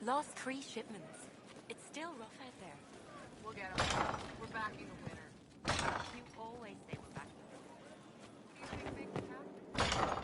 Lost 3 shipments. It's still rough out there. We'll get them. We're backing the winner. You always say we're backing the winner. Do you think things happen?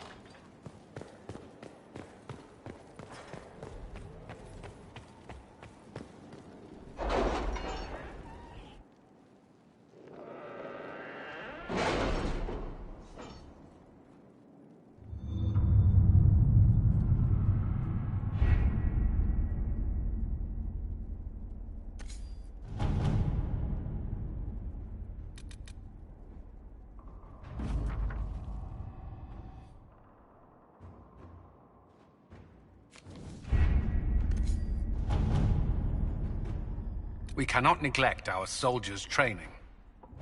We cannot neglect our soldiers' training.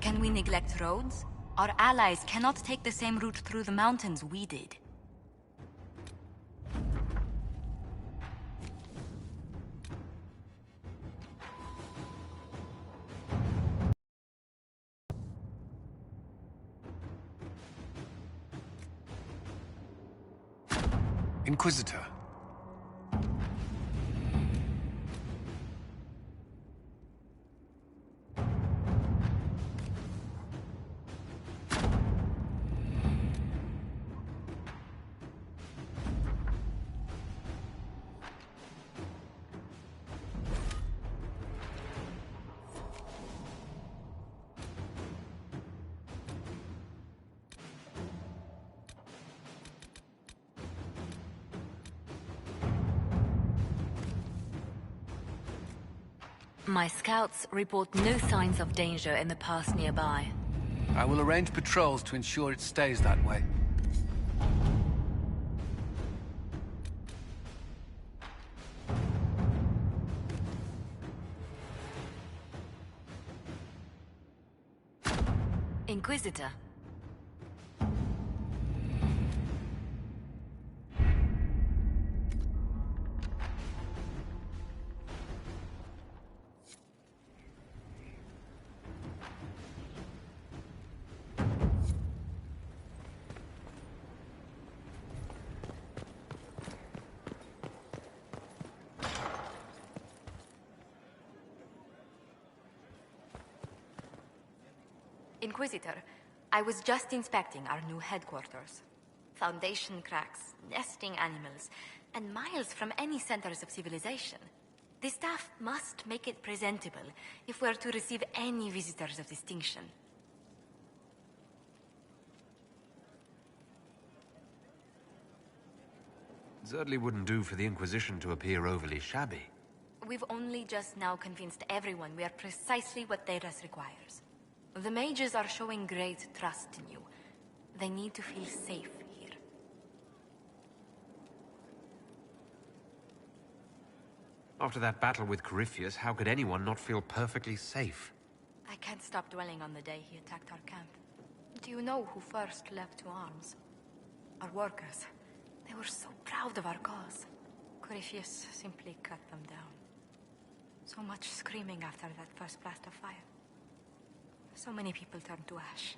Can we neglect roads? Our allies cannot take the same route through the mountains we did. Inquisitor. My scouts report no signs of danger in the pass nearby. I will arrange patrols to ensure it stays that way. Inquisitor. Inquisitor, I was just inspecting our new headquarters. Foundation cracks, nesting animals, and miles from any centers of civilization. The staff must make it presentable if we're to receive any visitors of distinction. Certainly wouldn't do for the Inquisition to appear overly shabby. We've only just now convinced everyone we are precisely what Thedas requires. The mages are showing great trust in you. They need to feel safe here. After that battle with Corypheus, how could anyone not feel perfectly safe? I can't stop dwelling on the day he attacked our camp. Do you know who first leapt to arms? Our workers. They were so proud of our cause. Corypheus simply cut them down. So much screaming after that first blast of fire. So many people turned to ash.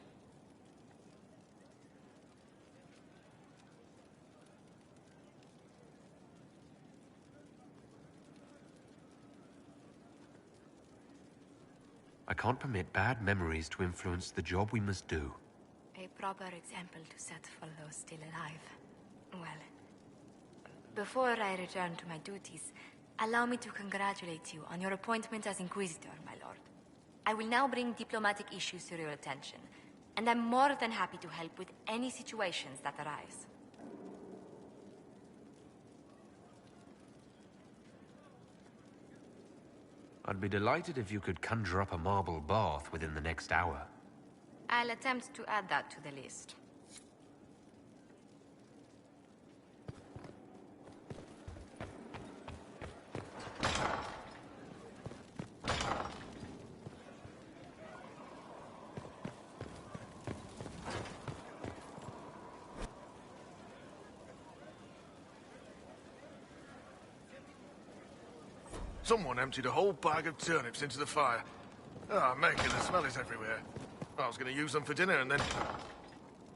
I can't permit bad memories to influence the job we must do. A proper example to set for those still alive. Well, before I return to my duties, allow me to congratulate you on your appointment as Inquisitor, my lord. I will now bring diplomatic issues to your attention, and I'm more than happy to help with any situations that arise. I'd be delighted if you could conjure up a marble bath within the next hour. I'll attempt to add that to the list. Someone emptied a whole bag of turnips into the fire. Ah, making the smell is everywhere. I was going to use them for dinner and then...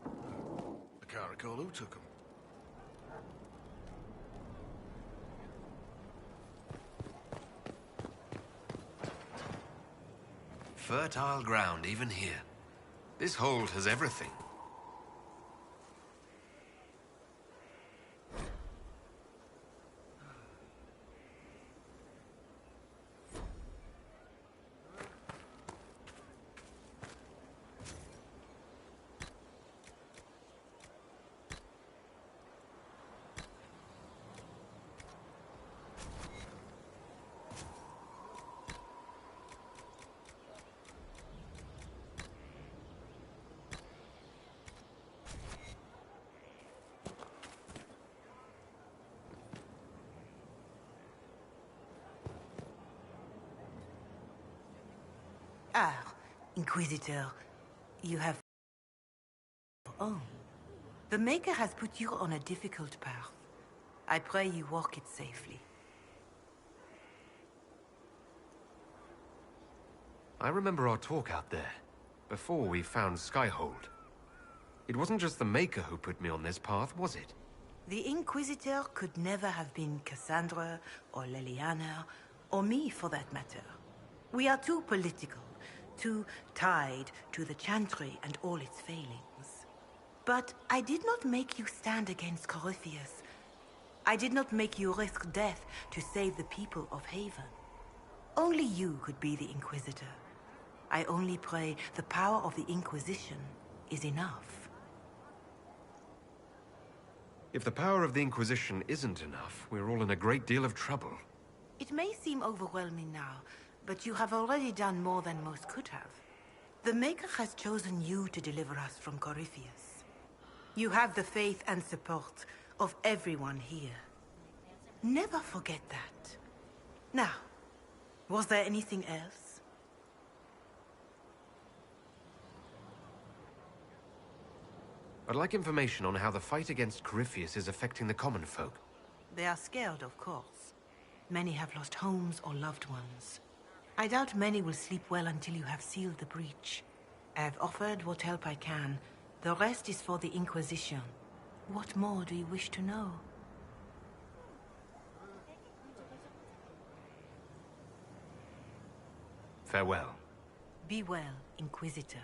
I can't recall who took them. Fertile ground, even here. This hold has everything. Ah, Inquisitor, you have... Oh, the Maker has put you on a difficult path. I pray you walk it safely. I remember our talk out there, before we found Skyhold. It wasn't just the Maker who put me on this path, was it? The Inquisitor could never have been Cassandra, or Leliana, or me for that matter. We are too political, too tied to the Chantry and all its failings. But I did not make you stand against Corypheus. I did not make you risk death to save the people of Haven. Only you could be the Inquisitor. I only pray the power of the Inquisition is enough. If the power of the Inquisition isn't enough, we're all in a great deal of trouble. It may seem overwhelming now, but you have already done more than most could have. The Maker has chosen you to deliver us from Corypheus. You have the faith and support of everyone here. Never forget that. Now, was there anything else? I'd like information on how the fight against Corypheus is affecting the common folk. They are scared, of course. Many have lost homes or loved ones. I doubt many will sleep well until you have sealed the breach. I have offered what help I can. The rest is for the Inquisition. What more do you wish to know? Farewell. Be well, Inquisitor.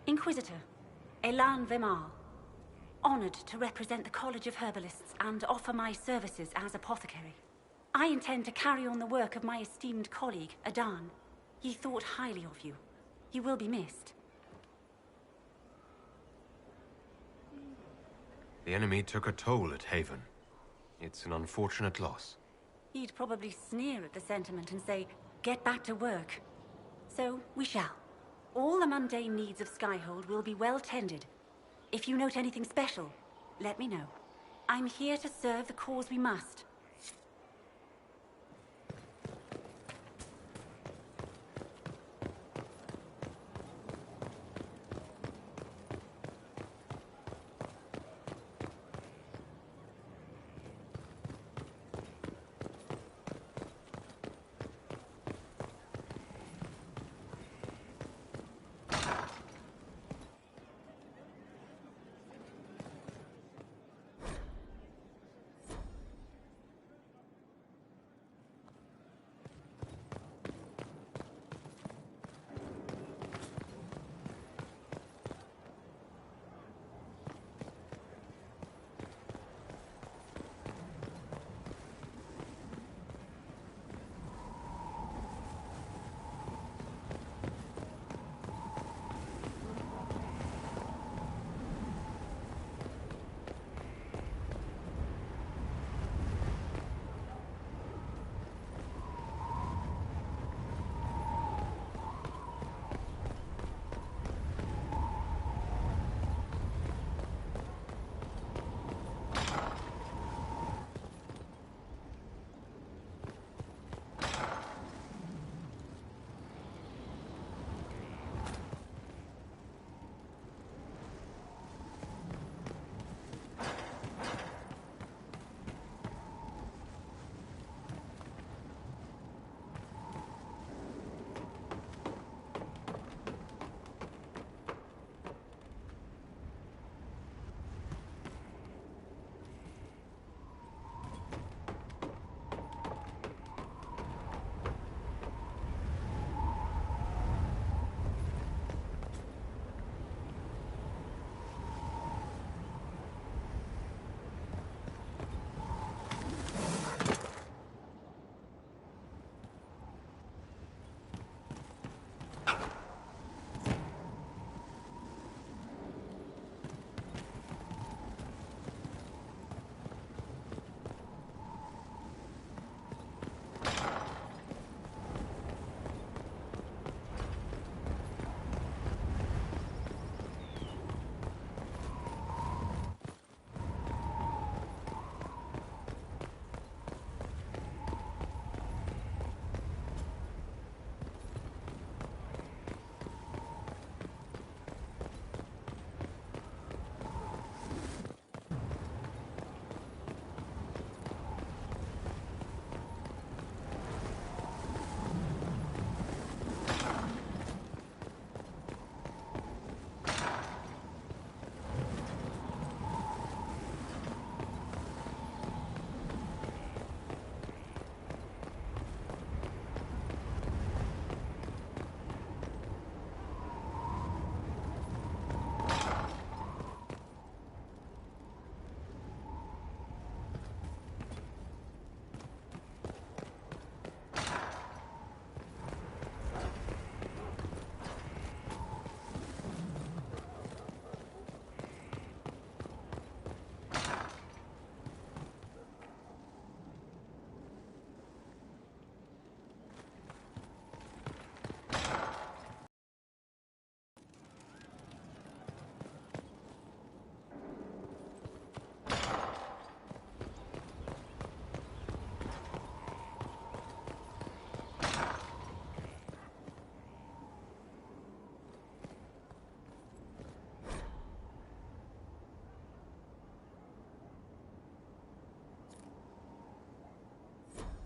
Inquisitor, Elan Vimar. Honored to represent the College of Herbalists and offer my services as apothecary. I intend to carry on the work of my esteemed colleague, Adan. He thought highly of you. You will be missed. The enemy took a toll at Haven. It's an unfortunate loss. He'd probably sneer at the sentiment and say, get back to work. So, we shall. All the mundane needs of Skyhold will be well tended. If you note anything special, let me know. I'm here to serve the cause we must.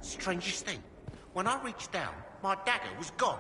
Strangest thing. When I reached down, my dagger was gone.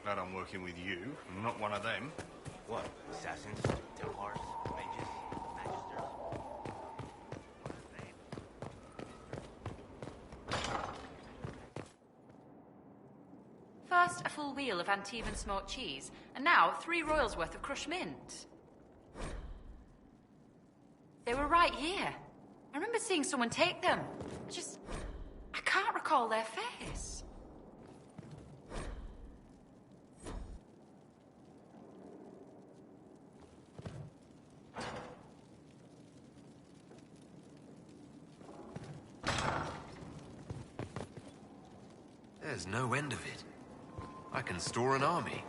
Glad I'm working with you. I'm not one of them. What? Assassins? Templars? Mages? Magisters? First, a full wheel of Antibes smoked cheese, and now 3 royals worth of crushed mint. They were right here. I remember seeing someone take them. I can't recall their face. There's no end of it. I can store an army.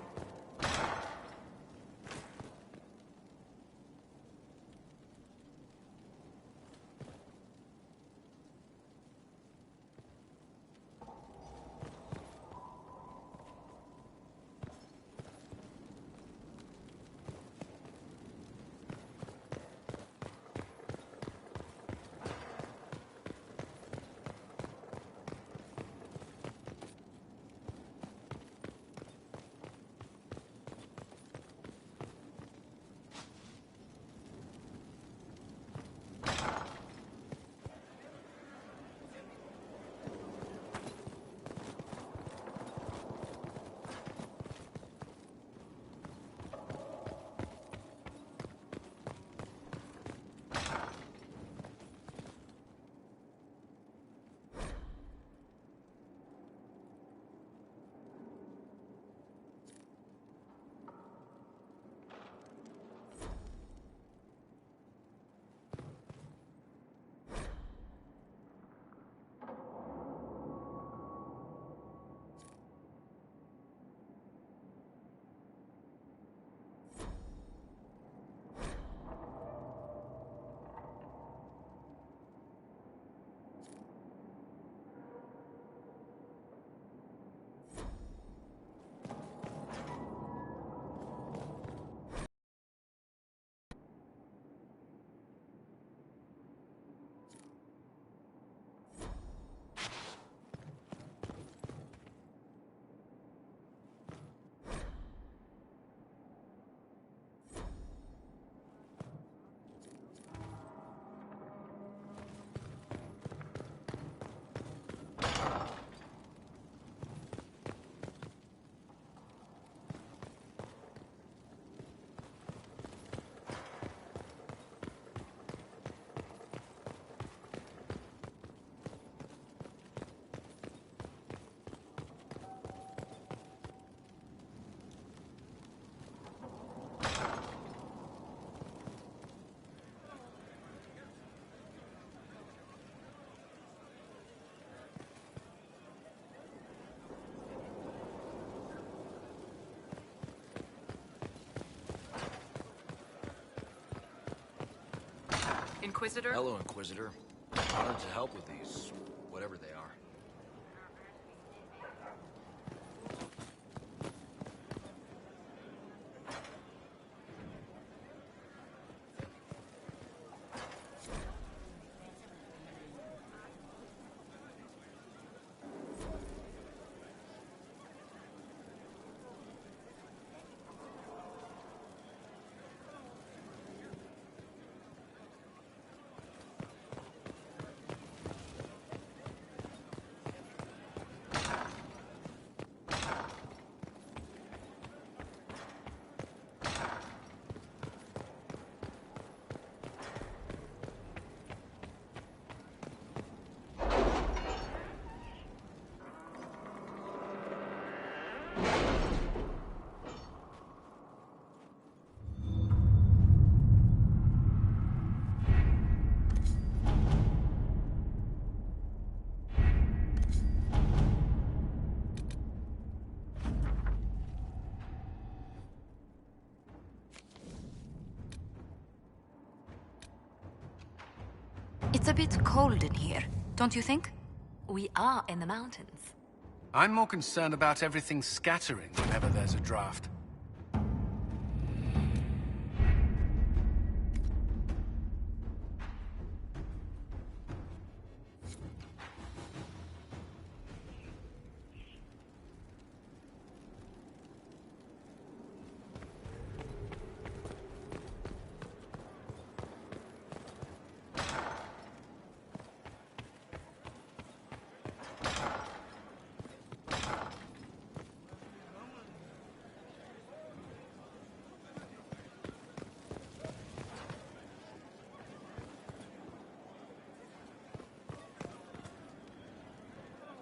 Inquisitor? Hello, Inquisitor. Honored to help with these, whatever they are. It's a bit cold in here, don't you think? We are in the mountains. I'm more concerned about everything scattering whenever there's a draft.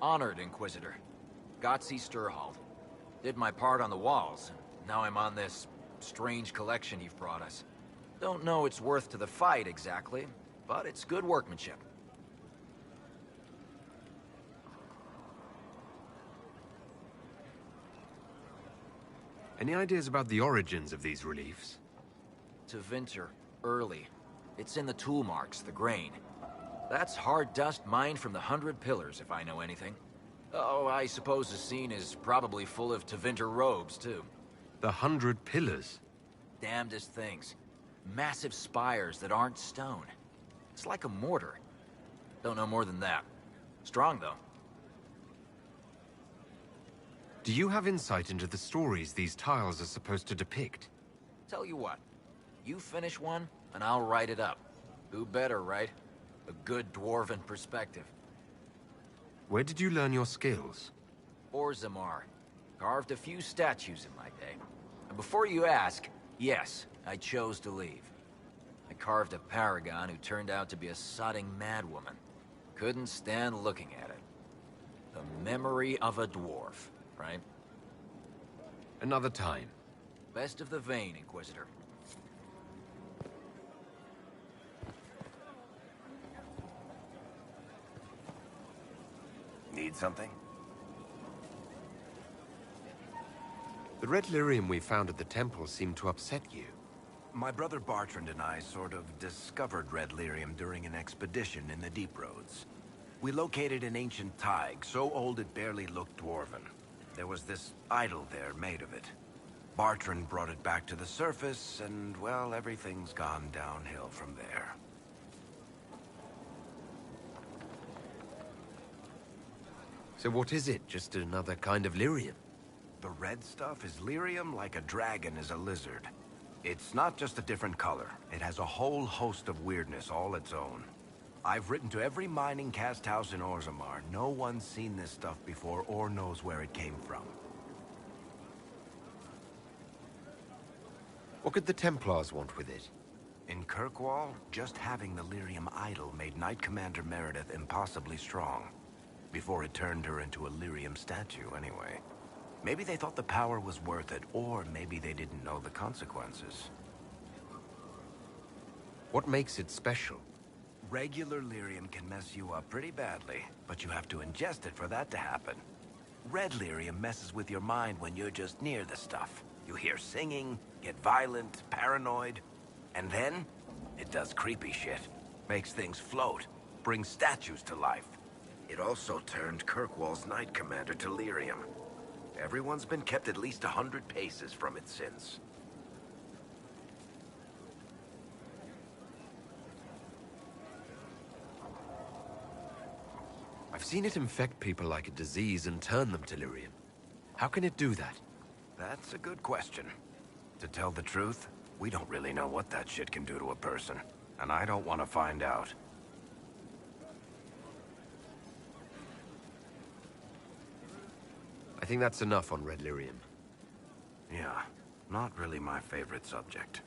Honored, Inquisitor. Gotzi Sturhald. Did my part on the walls. Now I'm on this strange collection you've brought us. Don't know its worth to the fight exactly, but it's good workmanship. Any ideas about the origins of these reliefs? Tevinter, early. It's in the tool marks, the grain. That's hard dust mined from the 100 Pillars, if I know anything. Oh, I suppose the scene is probably full of Tevinter robes, too. The 100 Pillars? Damnedest things. Massive spires that aren't stone. It's like a mortar. Don't know more than that. Strong, though. Do you have insight into the stories these tiles are supposed to depict? Tell you what. You finish one, and I'll write it up. Who better, right? A good dwarven perspective. Where did you learn your skills? Orzammar. Carved a few statues in my day. And before you ask, yes, I chose to leave. I carved a paragon who turned out to be a sodding madwoman. Couldn't stand looking at it. The memory of a dwarf, right? Another time. Best of the vein, Inquisitor. Need something? The red lyrium we found at the temple seemed to upset you. My brother Bartrand and I sort of discovered red lyrium during an expedition in the Deep Roads. We located an ancient thaig, so old it barely looked dwarven. There was this idol there made of it. Bartrand brought it back to the surface, and, well, everything's gone downhill from there. So what is it? Just another kind of lyrium? The red stuff is lyrium like a dragon is a lizard. It's not just a different color. It has a whole host of weirdness all its own. I've written to every mining cast house in Orzammar. No one's seen this stuff before or knows where it came from. What could the Templars want with it? In Kirkwall, just having the lyrium idol made Knight Commander Meredith impossibly strong. Before it turned her into a lyrium statue, anyway. Maybe they thought the power was worth it, or maybe they didn't know the consequences. What makes it special? Regular lyrium can mess you up pretty badly, but you have to ingest it for that to happen. Red lyrium messes with your mind when you're just near the stuff. You hear singing, get violent, paranoid, and then it does creepy shit. Makes things float, brings statues to life. It also turned Kirkwall's Knight Commander to lyrium. Everyone's been kept at least 100 paces from it since. I've seen it infect people like a disease and turn them to lyrium. How can it do that? That's a good question. To tell the truth, we don't really know what that shit can do to a person. And I don't want to find out. I think that's enough on red lyrium. Yeah, not really my favorite subject.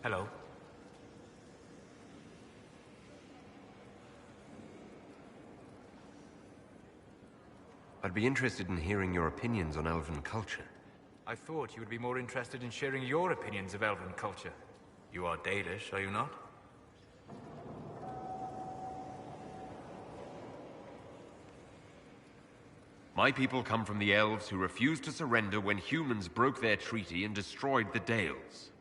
Hello. I'd be interested in hearing your opinions on elven culture. I thought you would be more interested in sharing your opinions of elven culture. You are Dalish, are you not? My people come from the elves who refused to surrender when humans broke their treaty and destroyed the Dales.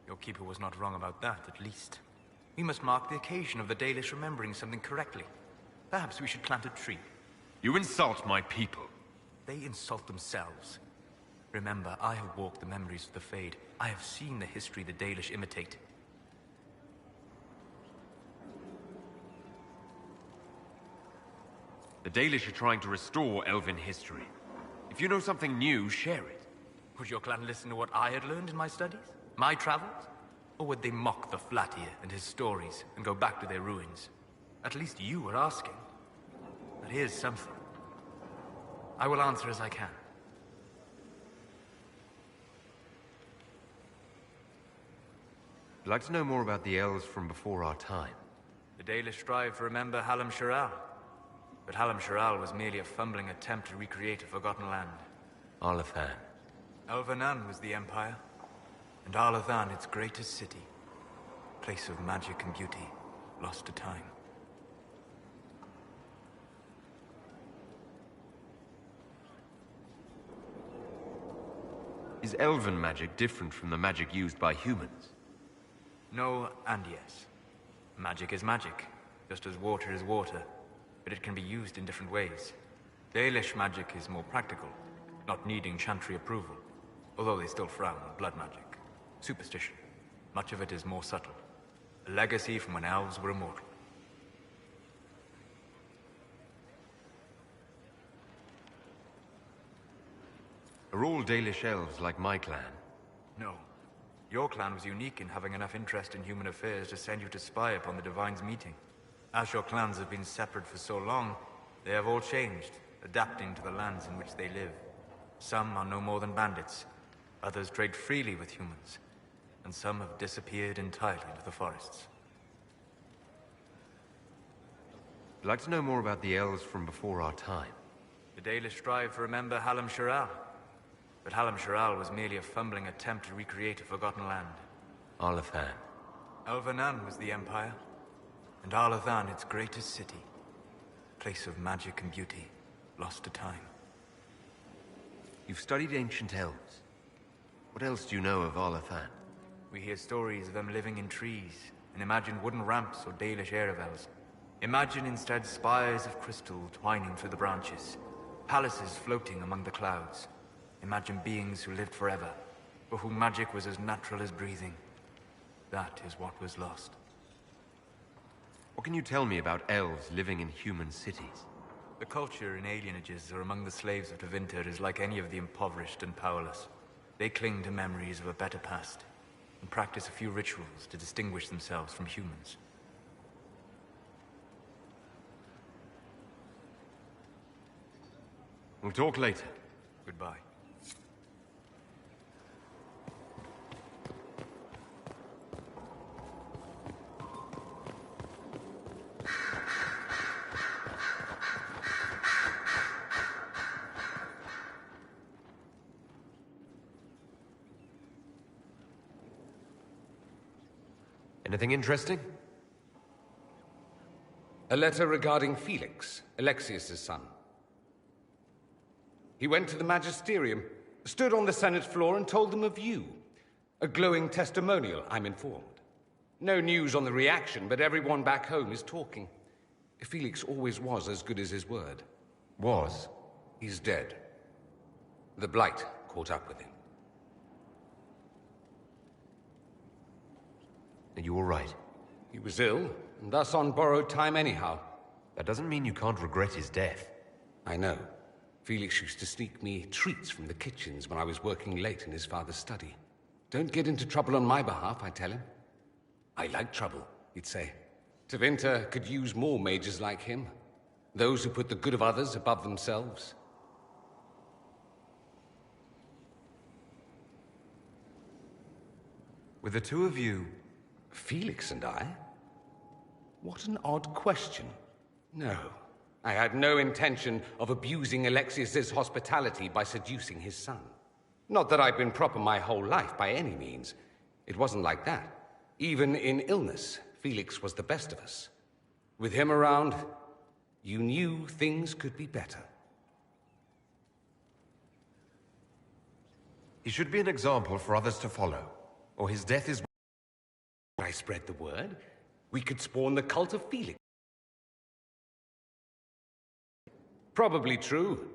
Your keeper was not wrong about that, at least. We must mark the occasion of the Dalish remembering something correctly. Perhaps we should plant a tree. You insult my people. They insult themselves. Remember, I have walked the memories of the Fade. I have seen the history the Dalish imitate. The Dalish are trying to restore elven history. If you know something new, share it. Would your clan listen to what I had learned in my studies? My travels? Or would they mock the Flatir and his stories and go back to their ruins? At least you were asking. But here's something. I will answer as I can. I'd like to know more about the elves from before our time. The Dalish strive to remember Hallam Shiral. But Hallam Shiral was merely a fumbling attempt to recreate a forgotten land. Arlathan. Elvanan was the Empire. And Arlathan its greatest city. Place of magic and beauty, lost to time. Is elven magic different from the magic used by humans? No and yes. Magic is magic, just as water is water, but it can be used in different ways. Dalish magic is more practical, not needing chantry approval, although they still frown on blood magic. Superstition. Much of it is more subtle. A legacy from when elves were immortal. Are all Dalish elves like my clan? No. Your clan was unique in having enough interest in human affairs to send you to spy upon the Divine's meeting. As your clans have been separate for so long, they have all changed, adapting to the lands in which they live. Some are no more than bandits. Others trade freely with humans. And some have disappeared entirely into the forests. I'd like to know more about the elves from before our time. The Dalish strive to remember Hallam Shiral. But Hallam Shiral was merely a fumbling attempt to recreate a forgotten land. Arlathan. Elvanan was the Empire. And Arlathan its greatest city. Place of magic and beauty, lost to time. You've studied ancient elves. What else do you know of Arlathan? We hear stories of them living in trees, and imagine wooden ramps or Dalish Erebels. Imagine instead spires of crystal twining through the branches, palaces floating among the clouds. Imagine beings who lived forever, for whom magic was as natural as breathing. That is what was lost. What can you tell me about elves living in human cities? The culture in alienages or among the slaves of Tevinter is like any of the impoverished and powerless. They cling to memories of a better past. and practice a few rituals to distinguish themselves from humans. We'll talk later. Goodbye. Anything interesting? A letter regarding Felix, Alexius's son. He went to the Magisterium, stood on the Senate floor and told them of you. A glowing testimonial, I'm informed. No news on the reaction, but everyone back home is talking. Felix always was as good as his word. Was? He's dead. The Blight caught up with him. Are you all right? He was ill, and thus on borrowed time anyhow. That doesn't mean you can't regret his death. I know. Felix used to sneak me treats from the kitchens when I was working late in his father's study. Don't get into trouble on my behalf, I tell him. I like trouble, he'd say. Tevinter could use more mages like him. Those who put the good of others above themselves. With the two of you... Felix and I? What an odd question. No, I had no intention of abusing Alexius's hospitality by seducing his son. Not that I've been proper my whole life, by any means. It wasn't like that. Even in illness, Felix was the best of us. With him around, you knew things could be better. He should be an example for others to follow, or his death is... I spread the word. We could spawn the cult of Felix. Probably true.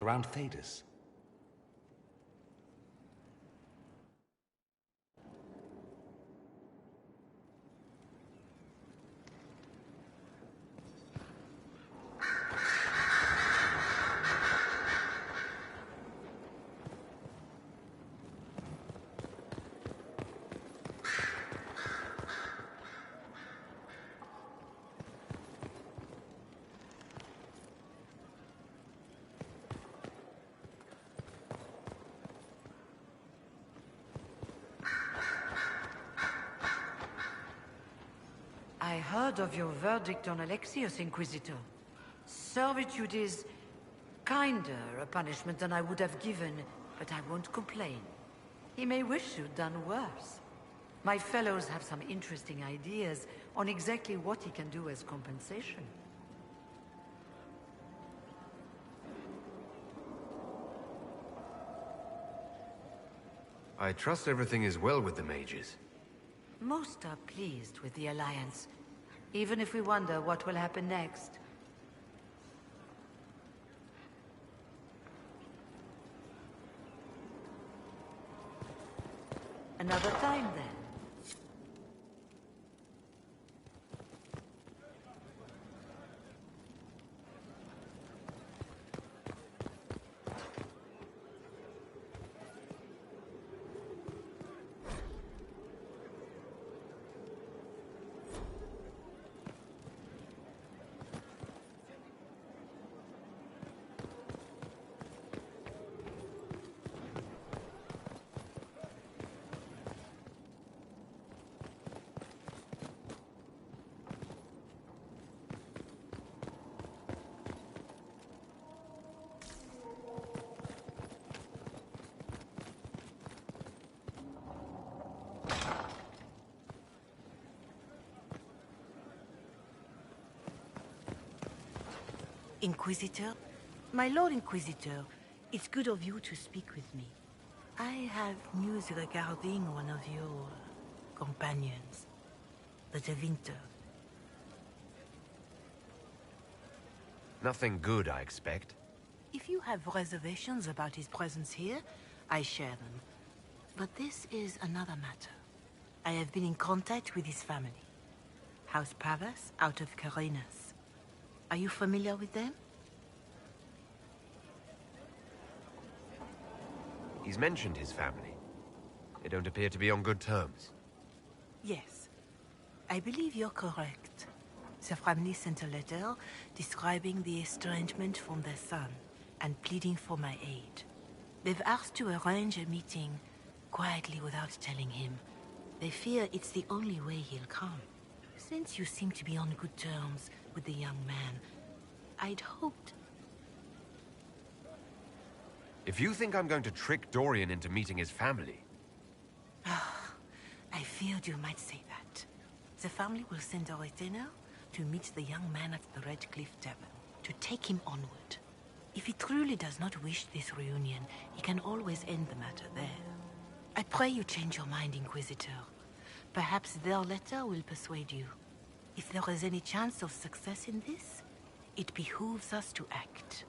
Around Thedas. I heard of your verdict on Alexius, Inquisitor. Servitude is kinder a punishment than I would have given, but I won't complain. He may wish you'd done worse. My fellows have some interesting ideas on exactly what he can do as compensation. I trust everything is well with the mages. Most are pleased with the Alliance, even if we wonder what will happen next. Another time, then. Inquisitor? My Lord Inquisitor, it's good of you to speak with me. I have news regarding one of your companions, the Tevinter. Nothing good, I expect. If you have reservations about his presence here, I share them. But this is another matter. I have been in contact with his family. House Pavas, out of Carenas. Are you familiar with them? He's mentioned his family. They don't appear to be on good terms. Yes. I believe you're correct. The family sent a letter describing the estrangement from their son and pleading for my aid. They've asked to arrange a meeting quietly without telling him. They fear it's the only way he'll come. Since you seem to be on good terms with the young man, I'd hoped... If you think I'm going to trick Dorian into meeting his family... I feared you might say that. The family will send a retainer to meet the young man at the Red Cliff Tavern, to take him onward. If he truly does not wish this reunion, he can always end the matter there. I pray you change your mind, Inquisitor. Perhaps their letter will persuade you. If there is any chance of success in this, it behooves us to act.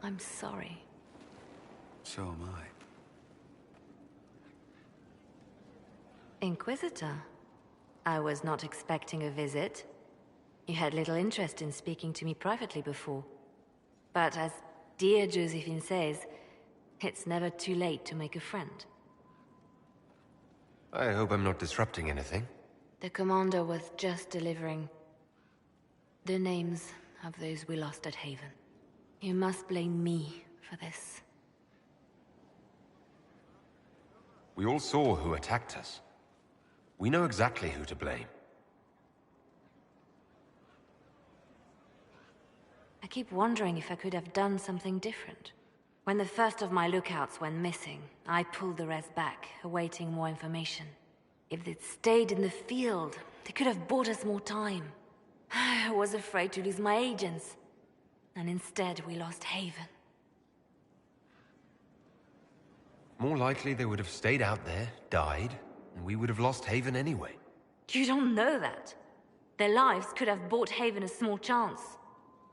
I'm sorry. So am I. Inquisitor, I was not expecting a visit. You had little interest in speaking to me privately before. But as dear Josephine says, it's never too late to make a friend. I hope I'm not disrupting anything. The commander was just delivering the names of those we lost at Haven. You must blame me for this. We all saw who attacked us. We know exactly who to blame. I keep wondering if I could have done something different. When the first of my lookouts went missing, I pulled the rest back, awaiting more information. If they'd stayed in the field, they could have bought us more time. I was afraid to lose my agents. And instead, we lost Haven. More likely they would have stayed out there, died, and we would have lost Haven anyway. You don't know that. Their lives could have bought Haven a small chance.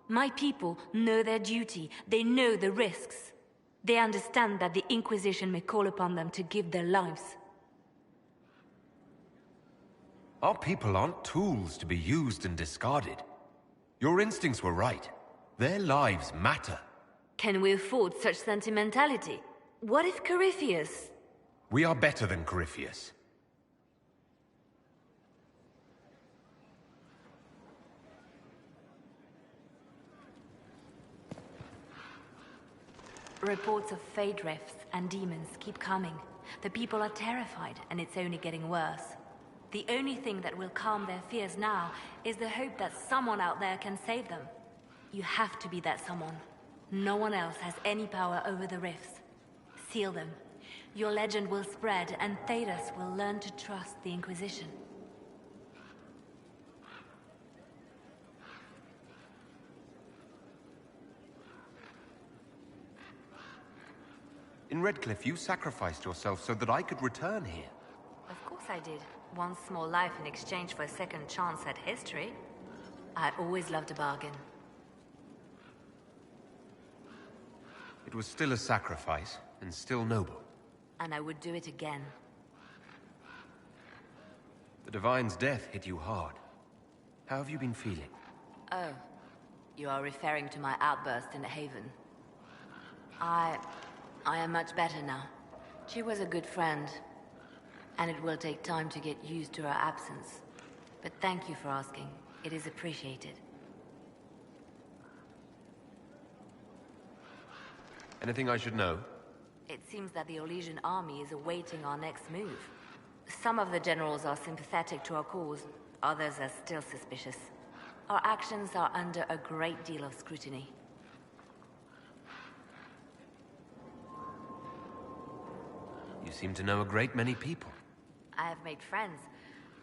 My people know their duty. They know the risks. They understand that the Inquisition may call upon them to give their lives. Our people aren't tools to be used and discarded. Your instincts were right. Their lives matter. Can we afford such sentimentality? What if Corypheus... We are better than Corypheus. Reports of fade rifts and demons keep coming. The people are terrified, and it's only getting worse. The only thing that will calm their fears now is the hope that someone out there can save them. You have to be that someone. No one else has any power over the rifts. Seal them. Your legend will spread, and Thedas will learn to trust the Inquisition. In Redcliffe, you sacrificed yourself so that I could return here. Of course I did. One small life in exchange for a second chance at history. I always loved a bargain. It was still a sacrifice, and still noble. And I would do it again. The Divine's death hit you hard. How have you been feeling? Oh, you are referring to my outburst in Haven. I am much better now. She was a good friend, and it will take time to get used to her absence. But thank you for asking. It is appreciated. Anything I should know? It seems that the Orlesian army is awaiting our next move. Some of the generals are sympathetic to our cause, others are still suspicious. Our actions are under a great deal of scrutiny. You seem to know a great many people. I have made friends,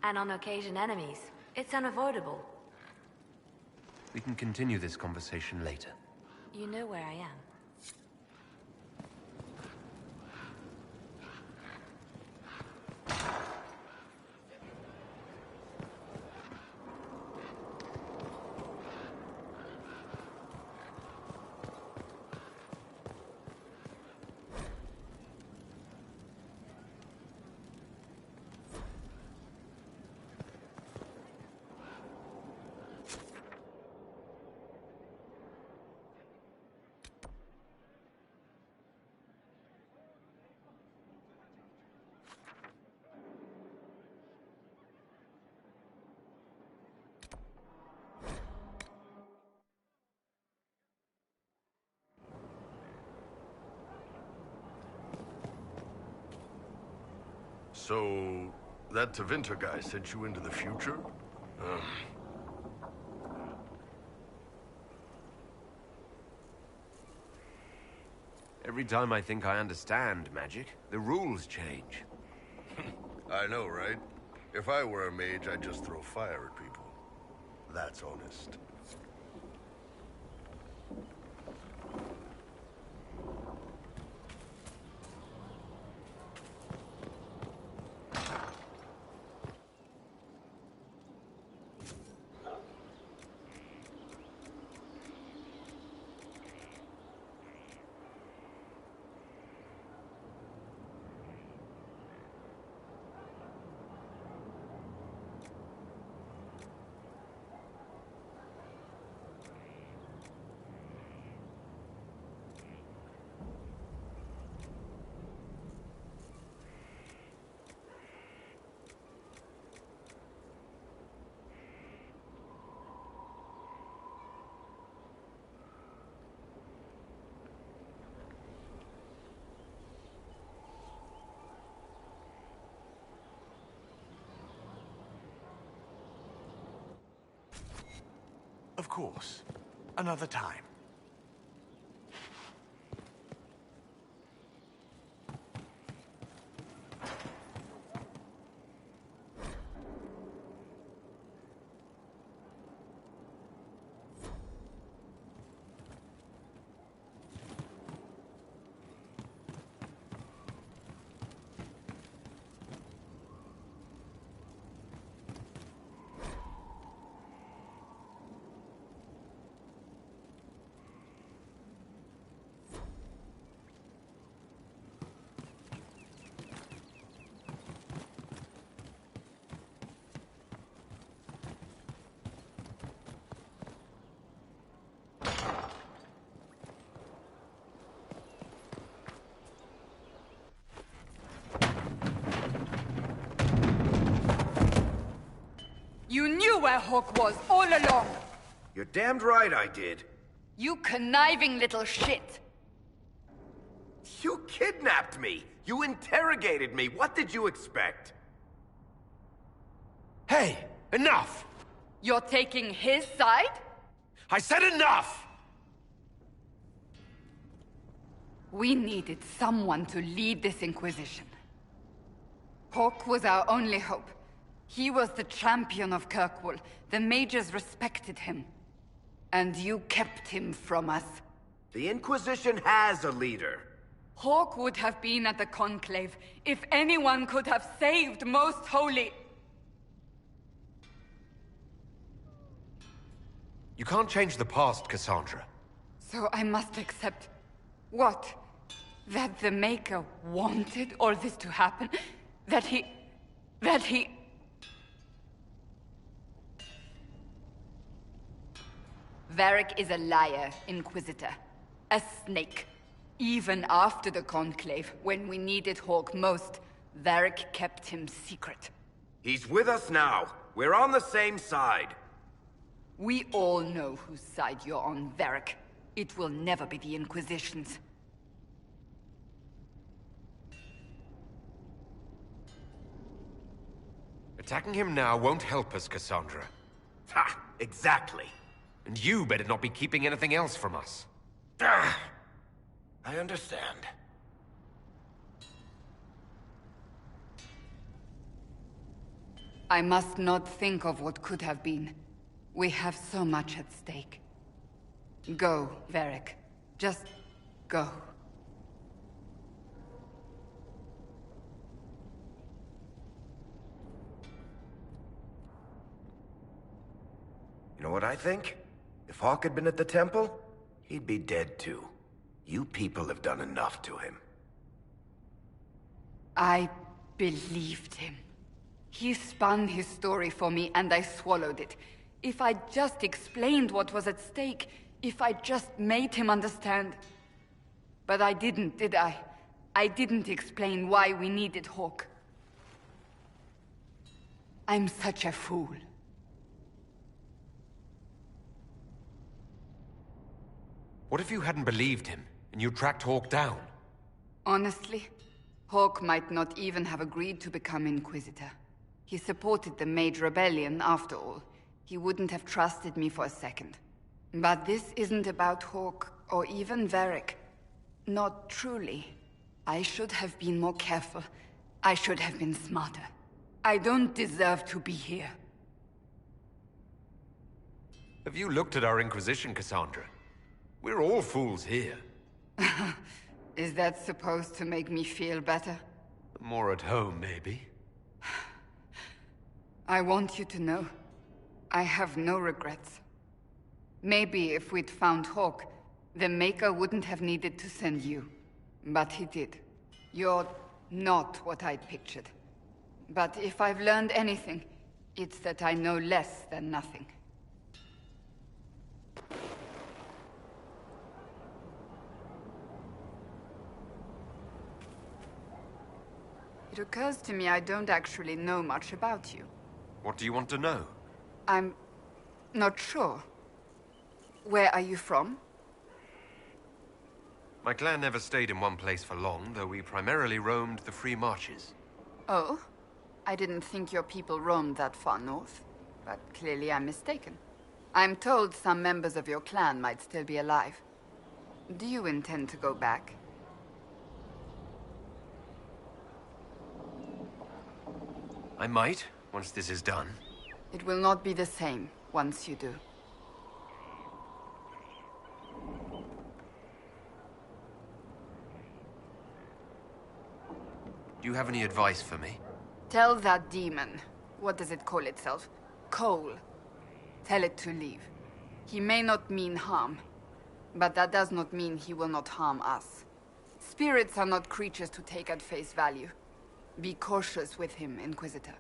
and on occasion enemies. It's unavoidable. We can continue this conversation later. You know where I am. So, that Tevinter guy sent you into the future? Every time I think I understand magic, the rules change. I know, right? If I were a mage, I'd just throw fire at people. That's honest. Of course. Another time. You knew where Hawk was all along! You're damned right I did. You conniving little shit! You kidnapped me! You interrogated me! What did you expect? Hey! Enough! You're taking his side? I said enough! We needed someone to lead this Inquisition. Hawk was our only hope. He was the champion of Kirkwall. The mages respected him. And you kept him from us. The Inquisition has a leader. Hawk would have been at the Conclave if anyone could have saved Most Holy. You can't change the past, Cassandra. So I must accept... what? That the Maker wanted all this to happen? That he... Varric is a liar, Inquisitor. A snake. Even after the Conclave, when we needed Hawk most, Varric kept him secret. He's with us now. We're on the same side. We all know whose side you're on, Varric. It will never be the Inquisition's. Attacking him now won't help us, Cassandra. Ha! Exactly. And you better not be keeping anything else from us. Ah, I understand. I must not think of what could have been. We have so much at stake. Go, Varric. Just go. You know what I think? If Hawk had been at the temple, he'd be dead too. You people have done enough to him. I believed him. He spun his story for me, and I swallowed it. If I just explained what was at stake, if I just made him understand. But I didn't, did I? I didn't explain why we needed Hawk. I'm such a fool. What if you hadn't believed him, and you tracked Hawk down? Honestly, Hawk might not even have agreed to become Inquisitor. He supported the Mage Rebellion, after all. He wouldn't have trusted me for a second. But this isn't about Hawk, or even Varric. Not truly. I should have been more careful. I should have been smarter. I don't deserve to be here. Have you looked at our Inquisition, Cassandra? We're all fools here. Is that supposed to make me feel better? More at home, maybe. I want you to know, I have no regrets. Maybe if we'd found Hawk, the Maker wouldn't have needed to send you. But he did. You're not what I'd pictured. But if I've learned anything, it's that I know less than nothing. It occurs to me I don't actually know much about you. What do you want to know? I'm not sure. Where are you from? My clan never stayed in one place for long, though we primarily roamed the free marches. Oh? I didn't think your people roamed that far north. But clearly I'm mistaken. I'm told some members of your clan might still be alive. Do you intend to go back? I might, once this is done. It will not be the same once you do. Do you have any advice for me? Tell that demon, what does it call itself? Cole. Tell it to leave. He may not mean harm, but that does not mean he will not harm us. Spirits are not creatures to take at face value. Be cautious with him, Inquisitor.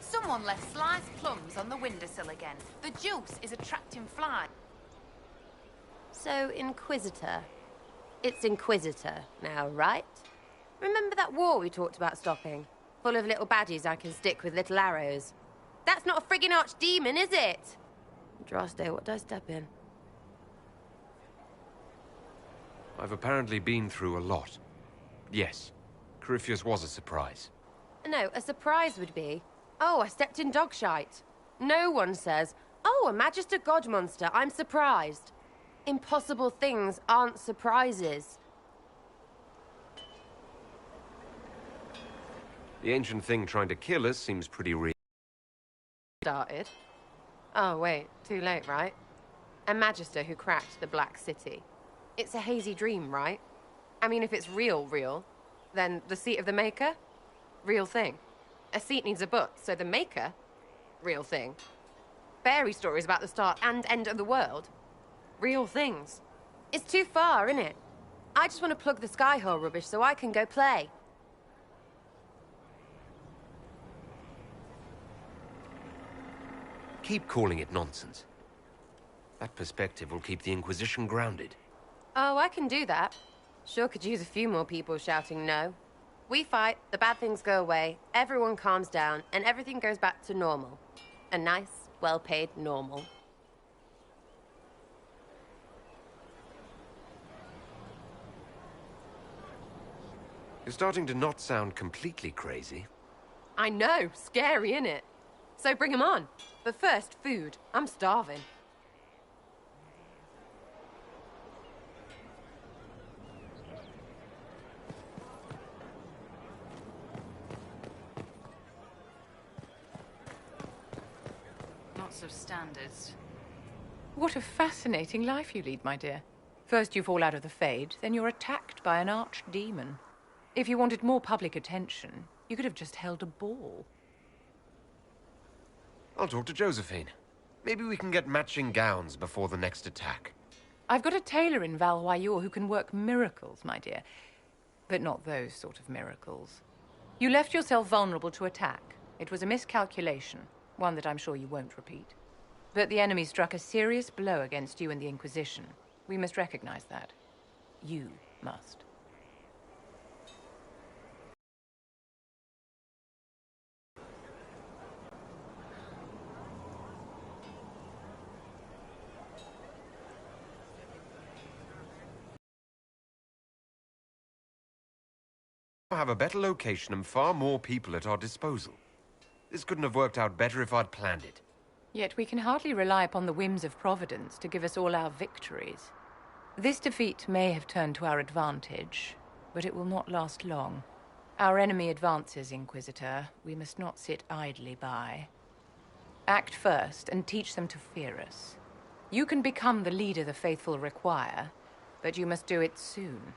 Someone left sliced plums on the windowsill again. The juice is attracting flies. So, Inquisitor. It's Inquisitor now, right? Remember that war we talked about stopping? Full of little baddies I can stick with little arrows. That's not a friggin' archdemon, is it? Droste, what did I step in? I've apparently been through a lot. Yes, Corypheus was a surprise. No, a surprise would be, oh, I stepped in dog shite. No one says, oh, a Magister God monster, I'm surprised. Impossible things aren't surprises. The ancient thing trying to kill us seems pretty real. Started. Oh, wait, too late, right? A Magister who cracked the Black City. It's a hazy dream, right? I mean, if it's real, then the seat of the Maker? Real thing. A seat needs a book, so the Maker? Real thing. Fairy stories about the start and end of the world? Real things. It's too far, innit? I just want to plug the Skyhole rubbish so I can go play. Keep calling it nonsense. That perspective will keep the Inquisition grounded. Oh, I can do that. Sure could use a few more people shouting no. We fight, the bad things go away, everyone calms down, and everything goes back to normal. A nice, well-paid normal. You're starting to not sound completely crazy. I know, scary, innit? So bring 'em on. But first, food. I'm starving. Lots of standards. What a fascinating life you lead, my dear. First you fall out of the Fade, then you're attacked by an archdemon. If you wanted more public attention, you could have just held a ball. I'll talk to Josephine. Maybe we can get matching gowns before the next attack. I've got a tailor in Valroyur who can work miracles, my dear. But not those sort of miracles. You left yourself vulnerable to attack. It was a miscalculation, one that I'm sure you won't repeat. But the enemy struck a serious blow against you and the Inquisition. We must recognize that. You must. Have a better location and far more people at our disposal. This couldn't have worked out better if I'd planned it. Yet we can hardly rely upon the whims of Providence to give us all our victories. This defeat may have turned to our advantage, but it will not last long. Our enemy advances, Inquisitor. We must not sit idly by. Act first and teach them to fear us. You can become the leader the faithful require, but you must do it soon.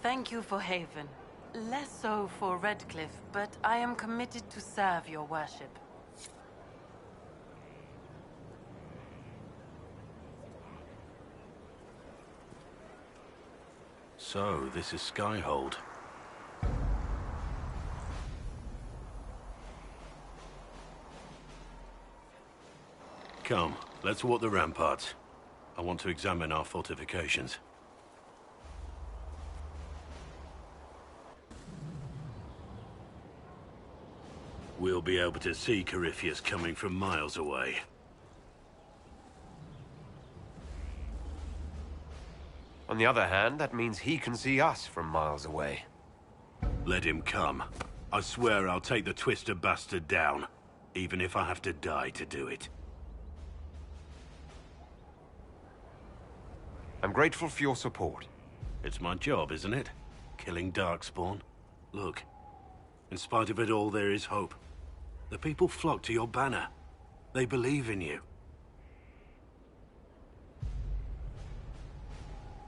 Thank you for Haven. Less so for Redcliffe, but I am committed to serve your worship. So, this is Skyhold. Come, let's walk the ramparts. I want to examine our fortifications. We'll be able to see Corypheus coming from miles away. On the other hand, that means he can see us from miles away. Let him come. I swear I'll take the Twister bastard down, even if I have to die to do it. I'm grateful for your support. It's my job, isn't it? Killing Darkspawn. Look, in spite of it all, there is hope. The people flock to your banner. They believe in you.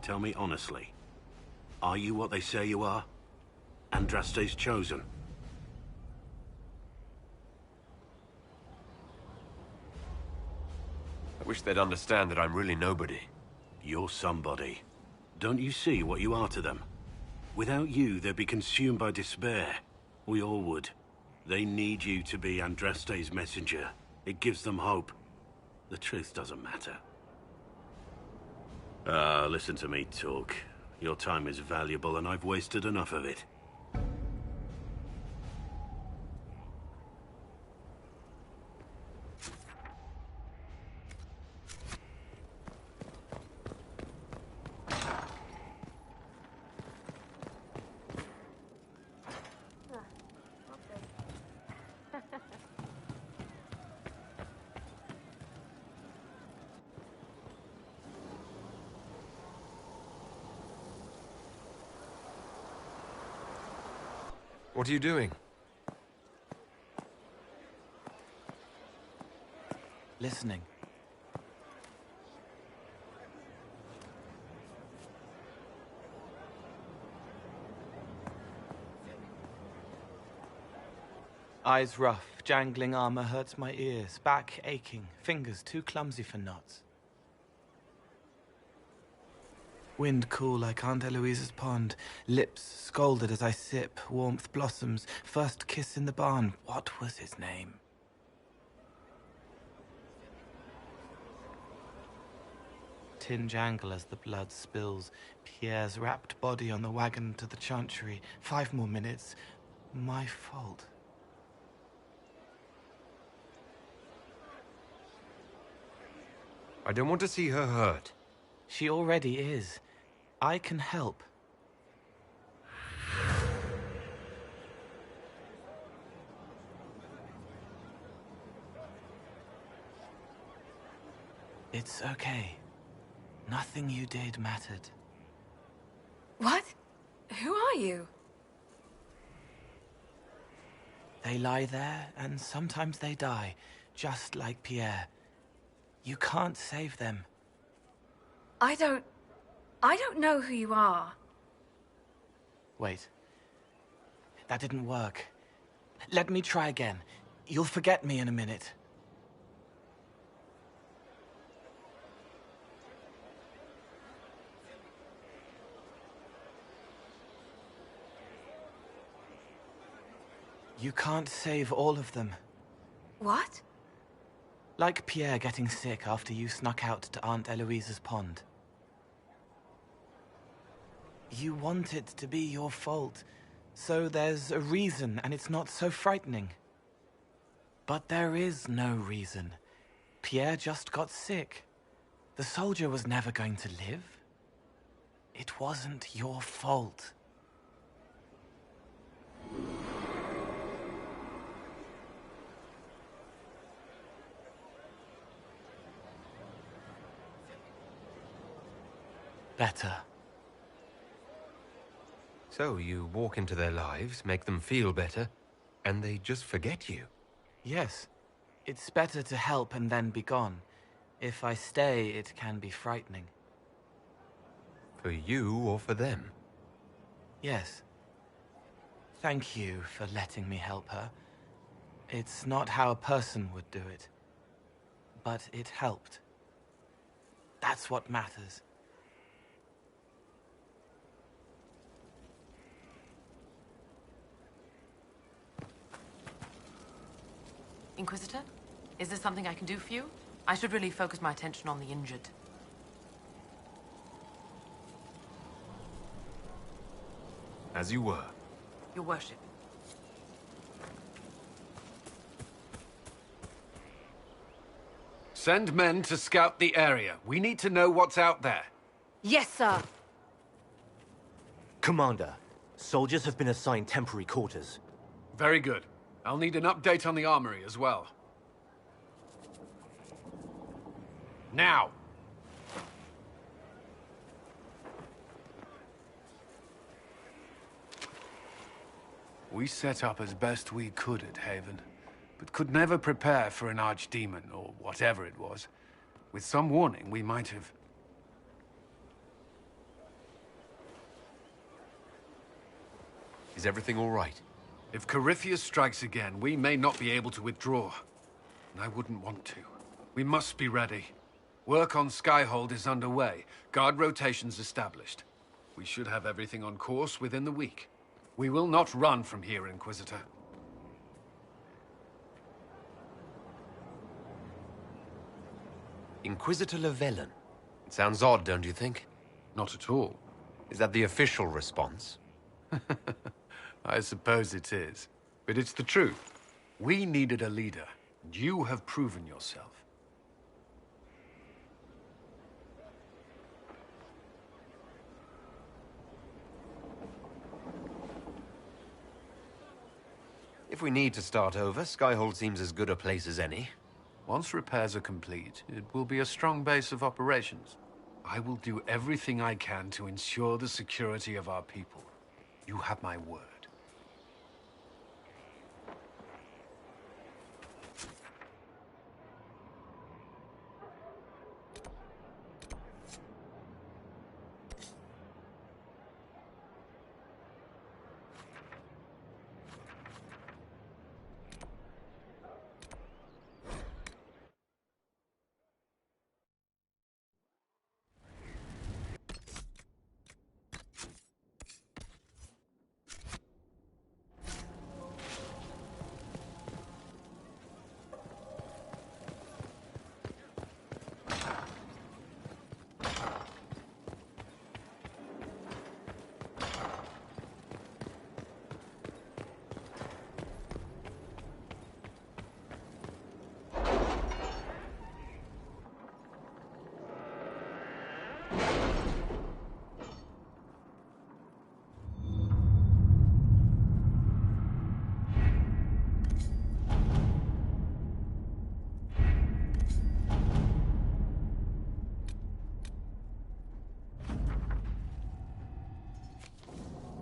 Tell me honestly, are you what they say you are? Andraste's chosen? I wish they'd understand that I'm really nobody. You're somebody. Don't you see what you are to them? Without you, they'd be consumed by despair. We all would. They need you to be Andraste's messenger. It gives them hope. The truth doesn't matter. Listen to me talk. Your time is valuable and I've wasted enough of it. What are you doing? Listening. Eyes rough, jangling armor hurts my ears, back aching, fingers too clumsy for knots. Wind cool like Aunt Eloise's pond. Lips scalded as I sip. Warmth blossoms. First kiss in the barn. What was his name? Tin jangle as the blood spills. Pierre's wrapped body on the wagon to the chantry. 5 more minutes. My fault. I don't want to see her hurt. She already is. I can help. It's okay. Nothing you did mattered. What? Who are you? They lie there, and sometimes they die, just like Pierre. You can't save them. I don't know who you are. Wait. That didn't work. Let me try again. You'll forget me in a minute. You can't save all of them. What? Like Pierre getting sick after you snuck out to Aunt Eloise's pond. You want it to be your fault, so there's a reason and it's not so frightening. But there is no reason. Pierre just got sick. The soldier was never going to live. It wasn't your fault. Better. So you walk into their lives, make them feel better, and they just forget you. Yes. It's better to help and then be gone. If I stay, it can be frightening. For you or for them? Yes. Thank you for letting me help her. It's not how a person would do it. But it helped. That's what matters. Inquisitor? Is there something I can do for you? I should really focus my attention on the injured. As you were. Your worship. Send men to scout the area. We need to know what's out there. Yes, sir. Commander, soldiers have been assigned temporary quarters. Very good. I'll need an update on the armory as well. Now! We set up as best we could at Haven, but could never prepare for an archdemon, or whatever it was. With some warning, we might have... Is everything all right? If Corypheus strikes again, we may not be able to withdraw. And I wouldn't want to. We must be ready. Work on Skyhold is underway. Guard rotations established. We should have everything on course within the week. We will not run from here, Inquisitor. Inquisitor Llewellyn. It sounds odd, don't you think? Not at all. Is that the official response? I suppose it is. But it's the truth. We needed a leader, and you have proven yourself. If we need to start over, Skyhold seems as good a place as any. Once repairs are complete, it will be a strong base of operations. I will do everything I can to ensure the security of our people. You have my word.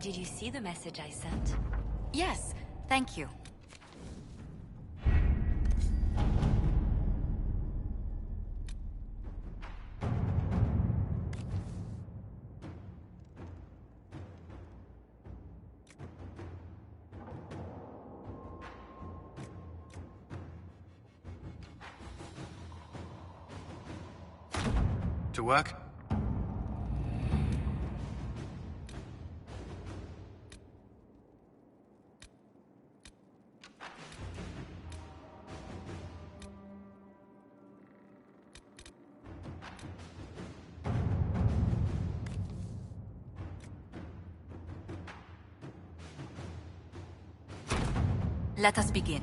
Did you see the message I sent? Yes, thank you. To work? Let us begin.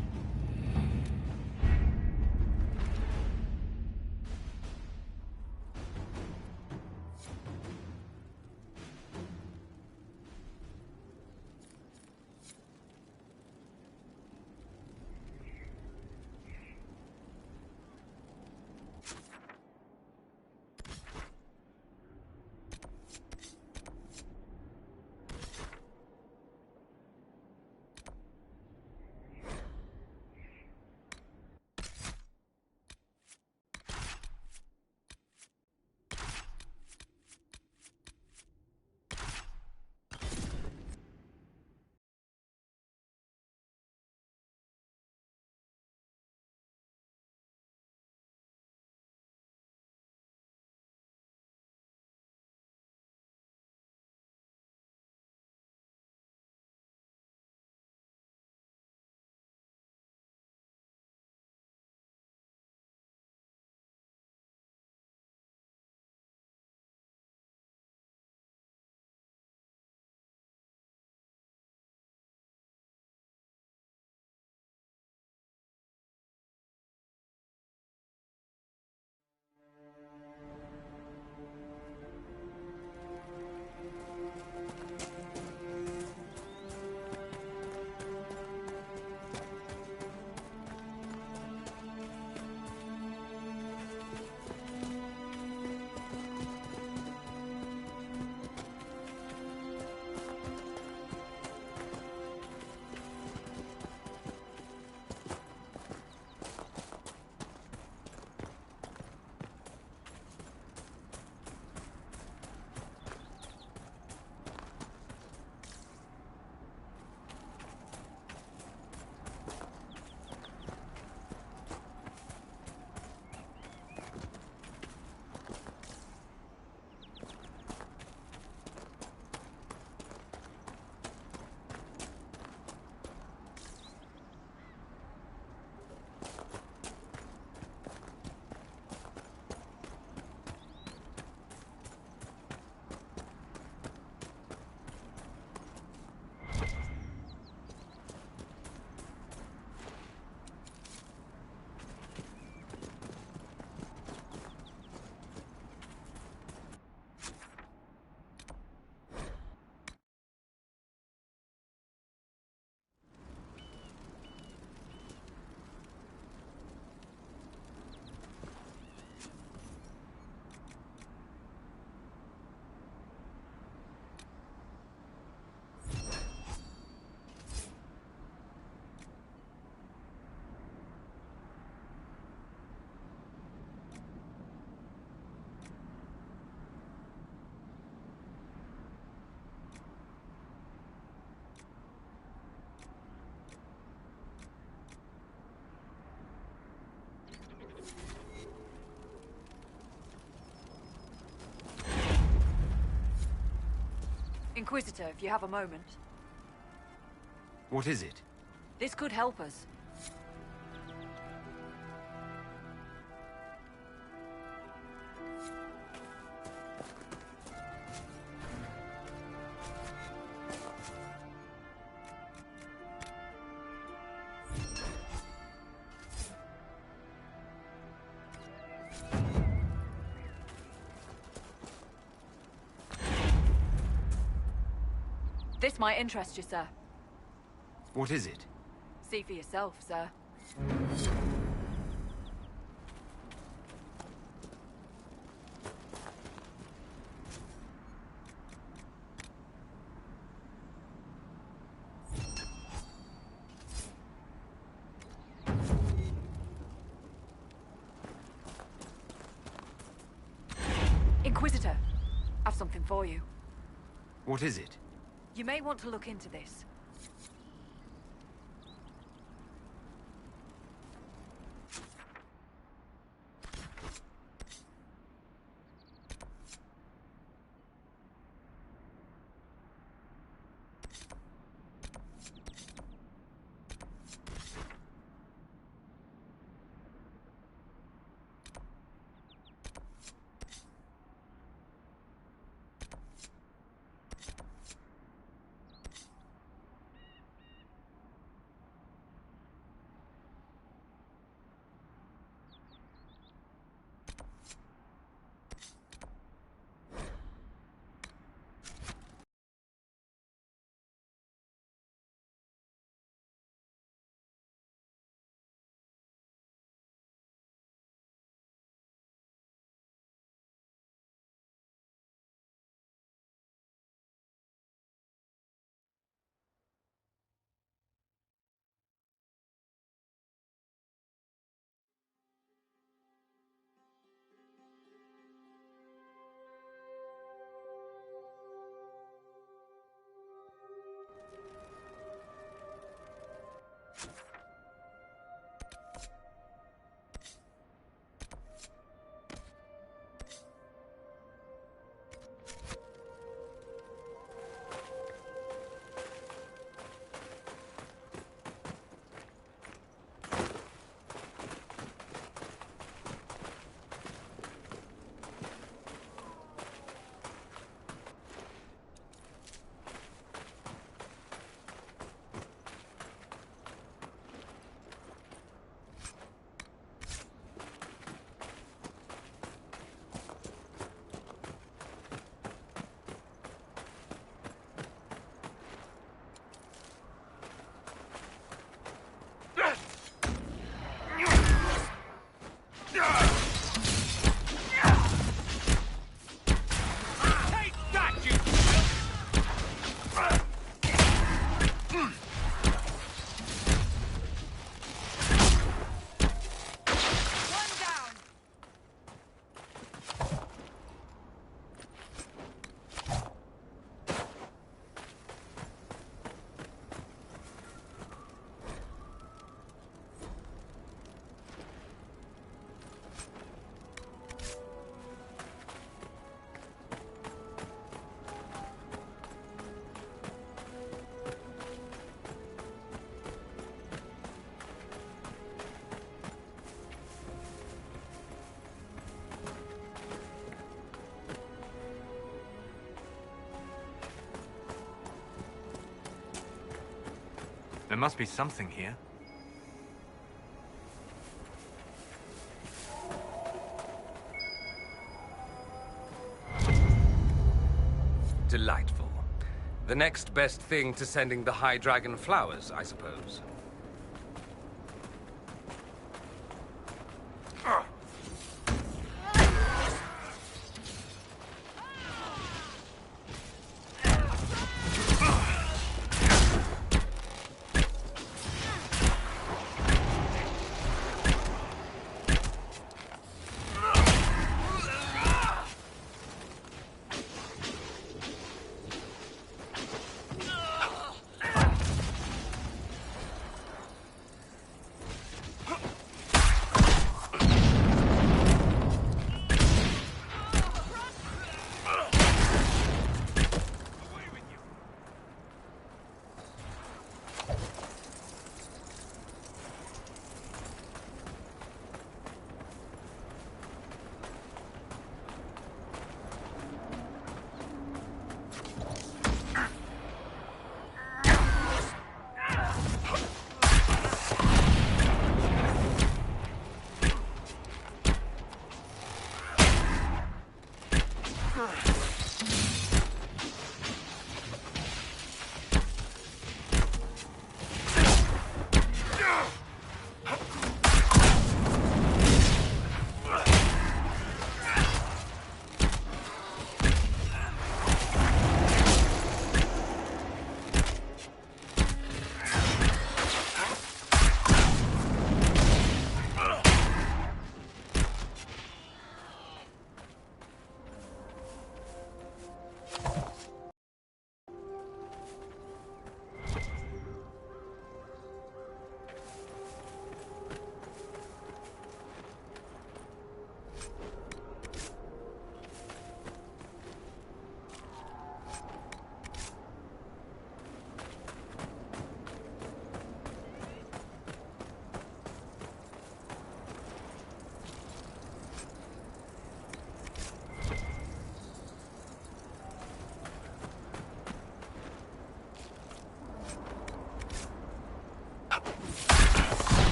Inquisitor, if you have a moment. What is it? This could help us. This might interest you, sir. What is it? See for yourself, sir. Inquisitor, I've something for you. What is it? You may want to look into this. There must be something here. Delightful. The next best thing to sending the High Dragon flowers, I suppose.